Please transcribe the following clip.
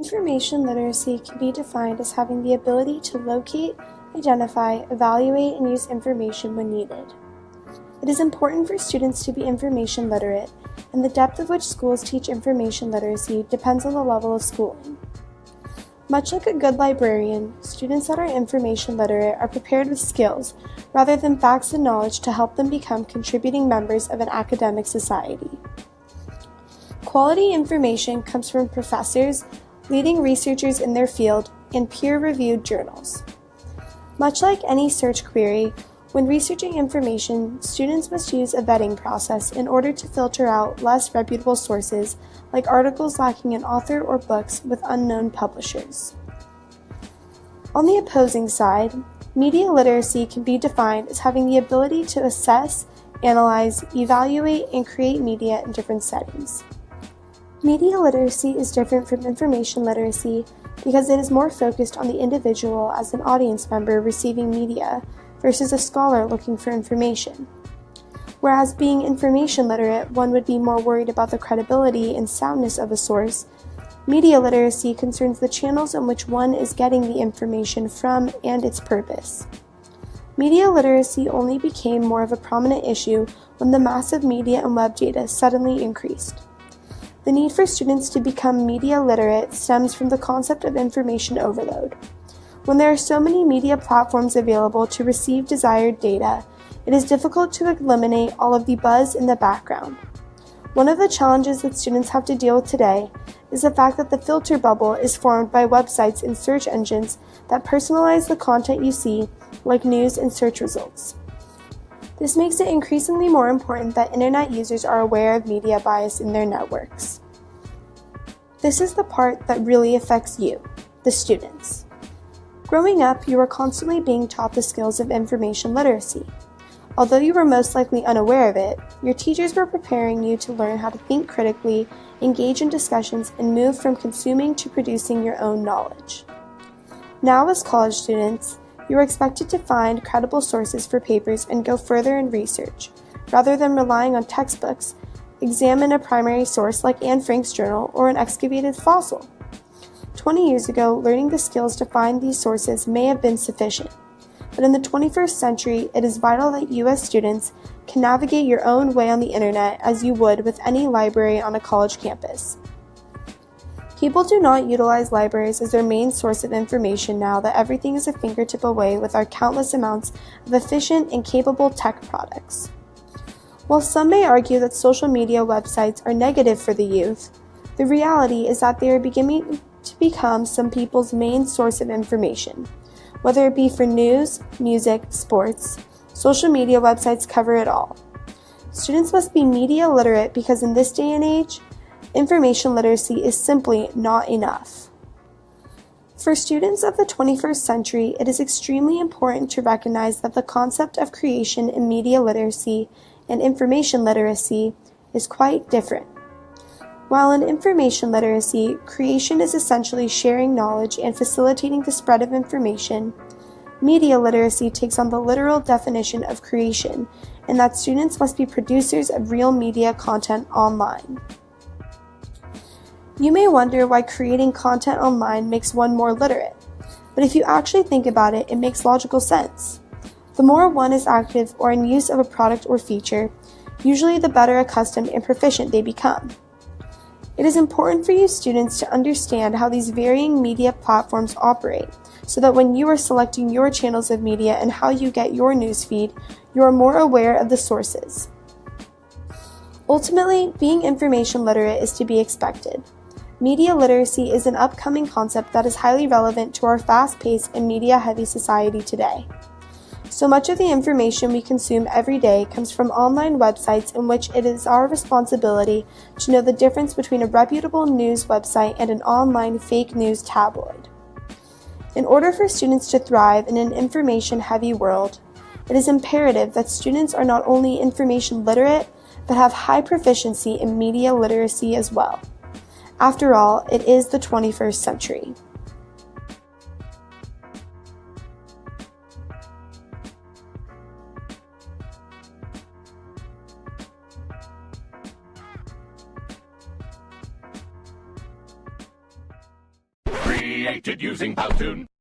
Information literacy can be defined as having the ability to locate, identify, evaluate, and use information when needed. It is important for students to be information literate, and the depth of which schools teach information literacy depends on the level of schooling. Much like a good librarian, students that are information literate are prepared with skills rather than facts and knowledge to help them become contributing members of an academic society. Quality information comes from professors, leading researchers in their field, and peer-reviewed journals. Much like any search query, when researching information, students must use a vetting process in order to filter out less reputable sources, like articles lacking an author or books with unknown publishers. On the opposing side, media literacy can be defined as having the ability to assess, analyze, evaluate, and create media in different settings. Media literacy is different from information literacy because it is more focused on the individual as an audience member receiving media versus a scholar looking for information. Whereas being information literate, one would be more worried about the credibility and soundness of a source, media literacy concerns the channels in which one is getting the information from and its purpose. Media literacy only became more of a prominent issue when the massive media and web data suddenly increased. The need for students to become media literate stems from the concept of information overload. When there are so many media platforms available to receive desired data, it is difficult to eliminate all of the buzz in the background. One of the challenges that students have to deal with today is the fact that the filter bubble is formed by websites and search engines that personalize the content you see, like news and search results. This makes it increasingly more important that internet users are aware of media bias in their networks. This is the part that really affects you, the students. Growing up, you were constantly being taught the skills of information literacy. Although you were most likely unaware of it, your teachers were preparing you to learn how to think critically, engage in discussions, and move from consuming to producing your own knowledge. Now, as college students, you are expected to find credible sources for papers and go further in research. Rather than relying on textbooks, examine a primary source like Anne Frank's journal or an excavated fossil. 20 years ago, learning the skills to find these sources may have been sufficient, but in the 21st century, it is vital that you as students can navigate your own way on the internet as you would with any library on a college campus. People do not utilize libraries as their main source of information now that everything is a fingertip away with our countless amounts of efficient and capable tech products. While some may argue that social media websites are negative for the youth, the reality is that they are beginning to become some people's main source of information. Whether it be for news, music, sports, social media websites cover it all. Students must be media literate because in this day and age, information literacy is simply not enough. For students of the 21st century, it is extremely important to recognize that the concept of creation in media literacy and information literacy is quite different. While in information literacy, creation is essentially sharing knowledge and facilitating the spread of information, media literacy takes on the literal definition of creation, and that students must be producers of real media content online. You may wonder why creating content online makes one more literate, but if you actually think about it, it makes logical sense. The more one is active or in use of a product or feature, usually the better accustomed and proficient they become. It is important for you students to understand how these varying media platforms operate, so that when you are selecting your channels of media and how you get your newsfeed, you are more aware of the sources. Ultimately, being information literate is to be expected. Media literacy is an upcoming concept that is highly relevant to our fast-paced and media-heavy society today. So much of the information we consume every day comes from online websites in which it is our responsibility to know the difference between a reputable news website and an online fake news tabloid. In order for students to thrive in an information-heavy world, it is imperative that students are not only information literate, but have high proficiency in media literacy as well. After all, it is the 21st century. created using Powtoon.